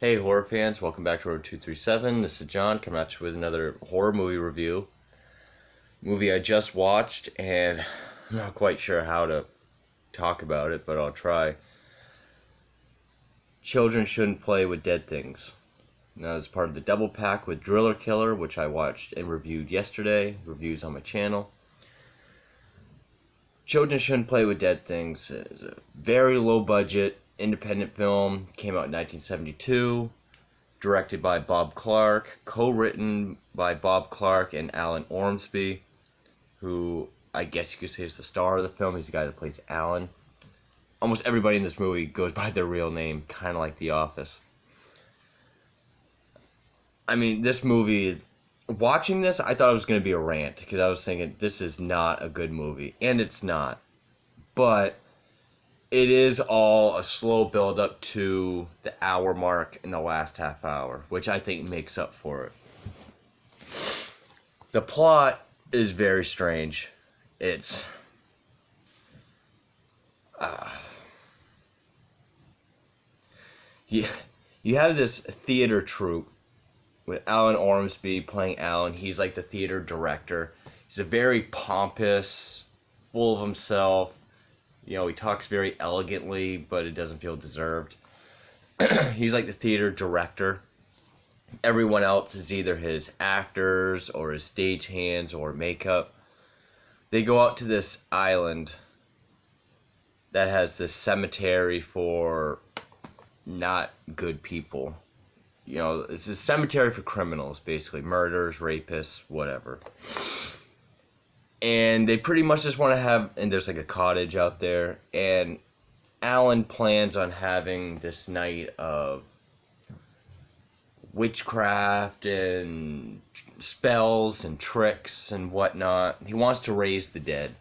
Hey horror fans, welcome back to Road 237. This is John coming at you with another horror movie review. Movie I just watched, and I'm not quite sure how to talk about it, but I'll try. Children Shouldn't Play with Dead Things. Now, as part of the double pack with Driller Killer, which I watched and reviewed yesterday. Reviews on my channel. Children Shouldn't Play with Dead Things is a very low budget independent film. Came out in 1972. Directed by Bob Clark, co-written by Bob Clark and Allen Ormsby, who I guess you could say is the star of the film. He's the guy that plays Alan. Almost everybody in this movie goes by their real name, kind of like The Office. I mean, this movie, watching this, I thought it was going to be a rant, because I was thinking, this is not a good movie, and it's not. But it is all a slow build up to the hour mark in the last half hour, which I think makes up for it. The plot is very strange. It's you have this theater troupe with Allen Ormsby playing Alan. He's like the theater director. He's a very pompous, full of himself. You know, he talks very elegantly, but it doesn't feel deserved. He's like the theater director. Everyone else is either his actors or his stagehands or makeup. They go out to this island that has this cemetery for not good people. You know, it's a cemetery for criminals, basically. Murderers, rapists, whatever. And they pretty much just want to have, and there's like a cottage out there, and Alan plans on having this night of witchcraft and spells and tricks and whatnot. He wants to raise the dead.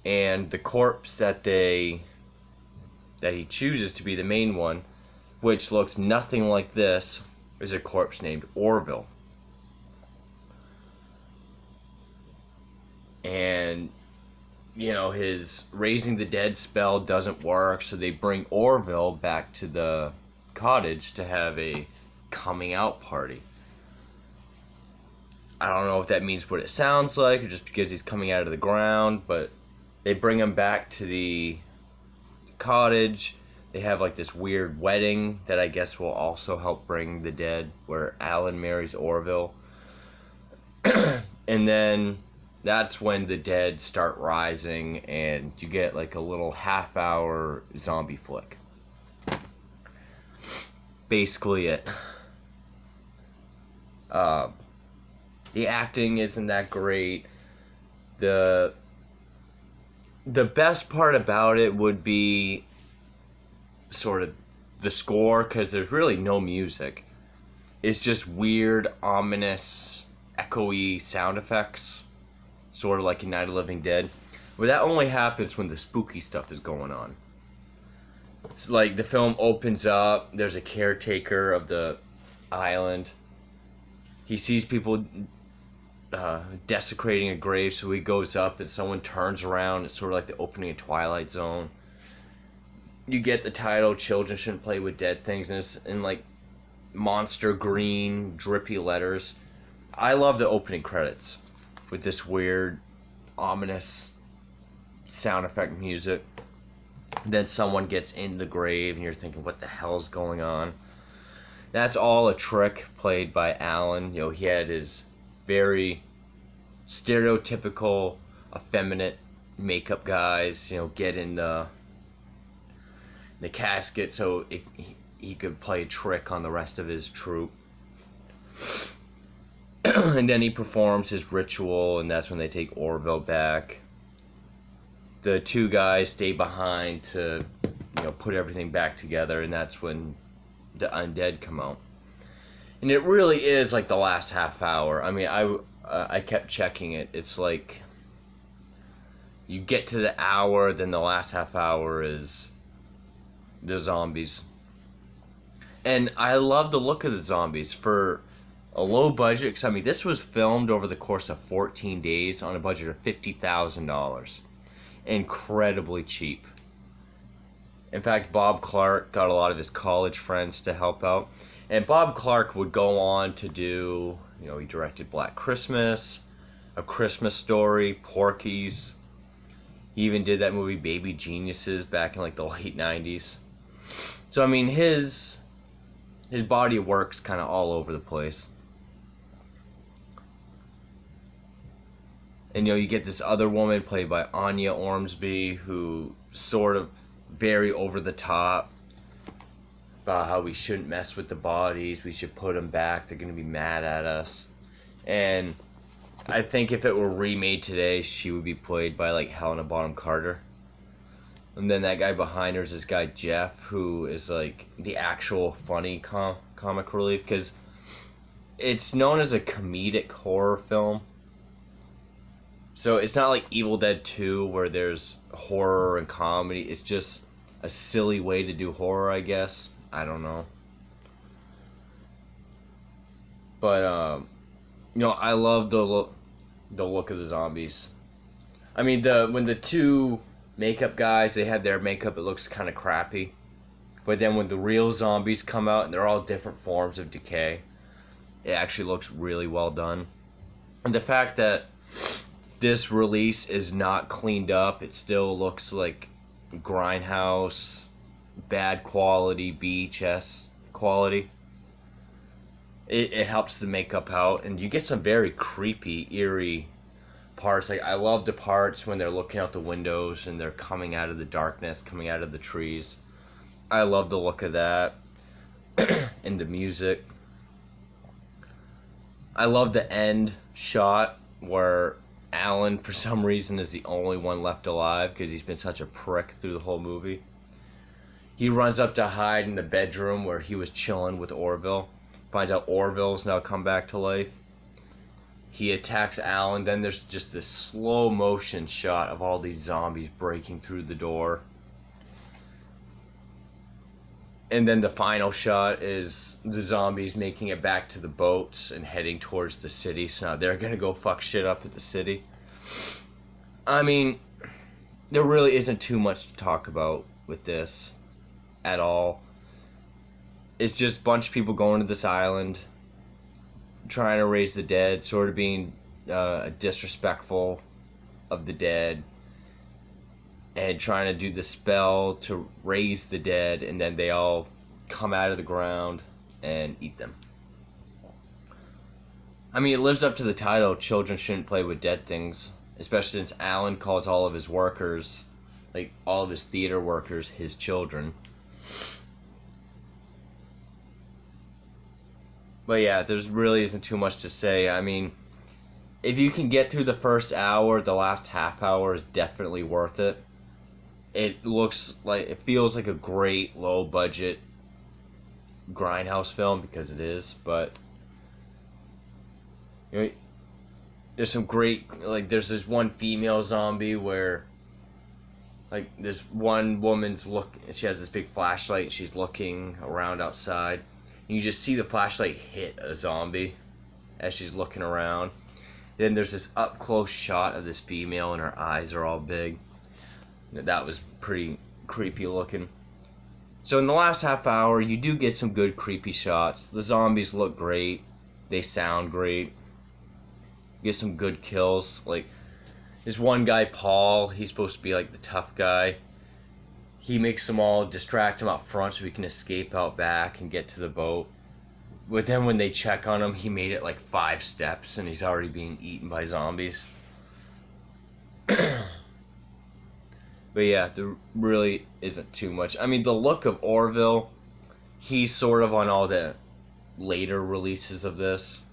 And the corpse that he chooses to be the main one, which looks nothing like this, is a corpse named Orville. And, you know, his raising the dead spell doesn't work, so they bring Orville back to the cottage to have a coming out party. I don't know if that means what it sounds like, or just because he's coming out of the ground, but they bring him back to the cottage. They have like this weird wedding that I guess will also help bring the dead, where Alan marries Orville. And then that's when the dead start rising, and you get like a little half-hour zombie flick. Basically it. The acting isn't that great. The best part about it would be sort of the score, because there's really no music. It's just weird, ominous, echoey sound effects. Sort of like in Night of the Living Dead. But that only happens when the spooky stuff is going on. It's like the film opens up, there's a caretaker of the island. He sees people desecrating a grave, so he goes up and someone turns around. It's sort of like the opening of Twilight Zone. You get the title, Children Shouldn't Play with Dead Things, and it's in like monster green, drippy letters. I love the opening credits with this weird, ominous sound effect music. Then someone gets in the grave and you're thinking, what the hell's going on? That's all a trick played by Alan. You know, he had his very stereotypical, effeminate makeup guys, you know, get in the casket so he could play a trick on the rest of his troupe. And then he performs his ritual, and that's when they take Orville back. The two guys stay behind to, you know, put everything back together, and that's when the undead come out. And it really is like the last half hour. I mean, I kept checking it. It's like you get to the hour, then the last half hour is the zombies. And I love the look of the zombies for a low budget, because I mean, this was filmed over the course of 14 days on a budget of $50,000. Incredibly cheap. In fact, Bob Clark got a lot of his college friends to help out. And Bob Clark would go on to do, he directed Black Christmas, A Christmas Story, Porky's. He even did that movie Baby Geniuses back in like the late 90s. So I mean his body of work's kind of all over the place. And you get this other woman played by Allen Ormsby who sort of very over the top about how we shouldn't mess with the bodies, we should put them back, they're going to be mad at us. And I think if it were remade today, she would be played by like Helena Bonham Carter. And then that guy behind her is this guy Jeff, who is like the actual funny comic relief, because it's known as a comedic horror film. So it's not like Evil Dead 2 where there's horror and comedy. It's just a silly way to do horror, I guess. I don't know. But I love the look of the zombies. I mean, when the two makeup guys, they had their makeup, it looks kind of crappy. But then when the real zombies come out and they're all different forms of decay, it actually looks really well done. And the fact that this release is not cleaned up, it still looks like grindhouse, bad quality, VHS quality. It helps the makeup out, and you get some very creepy, eerie parts. Like, I love the parts when they're looking out the windows and they're coming out of the darkness, coming out of the trees. I love the look of that. And the music. I love the end shot where Alan, for some reason, is the only one left alive because he's been such a prick through the whole movie. He runs up to hide in the bedroom where he was chilling with Orville. Finds out Orville's now come back to life. He attacks Alan. Then there's just this slow motion shot of all these zombies breaking through the door. And then the final shot is the zombies making it back to the boats and heading towards the city. So now they're going to go fuck shit up at the city. I mean, there really isn't too much to talk about with this at all. It's just a bunch of people going to this island, trying to raise the dead, sort of being disrespectful of the dead, and trying to do the spell to raise the dead, and then they all come out of the ground and eat them. I mean, it lives up to the title, Children Shouldn't Play with Dead Things, especially since Alan calls all of his workers, like all of his theater workers, his children. But yeah, there really isn't too much to say. I mean, if you can get through the first hour, the last half hour is definitely worth it. It feels like a great low budget grindhouse film, because it is, but there's some great, there's this one female zombie where this one woman's she has this big flashlight and she's looking around outside, and you just see the flashlight hit a zombie as she's looking around. Then there's this up close shot of this female and her eyes are all big. That was pretty creepy looking. So in the last half hour, you do get some good creepy shots. The zombies look great. They sound great. You get some good kills. Like, this one guy, Paul, he's supposed to be like the tough guy. He makes them all distract him out front so he can escape out back and get to the boat. But then when they check on him, he made it 5 steps and he's already being eaten by zombies. But yeah, there really isn't too much. I mean, the look of Orville, he's sort of on all the later releases of this.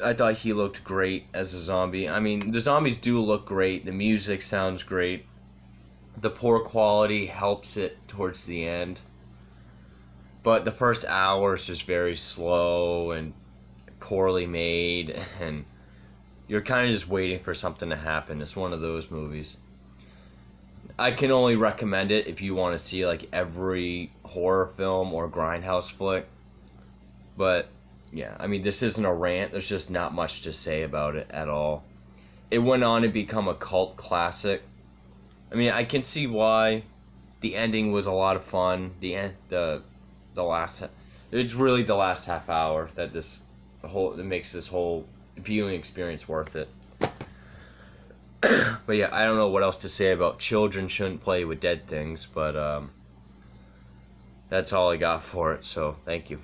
I thought he looked great as a zombie. I mean, the zombies do look great. The music sounds great. The poor quality helps it towards the end. But the first hour is just very slow and poorly made. And you're kind of just waiting for something to happen. It's one of those movies. I can only recommend it if you want to see every horror film or grindhouse flick. But yeah, I mean, this isn't a rant. There's just not much to say about it at all. It went on to become a cult classic. I mean, I can see why The ending was a lot of fun. The last, it's really the last half hour that makes this whole viewing experience worth it. But yeah, I don't know what else to say about children shouldn't play with dead things, but that's all I got for it, so thank you.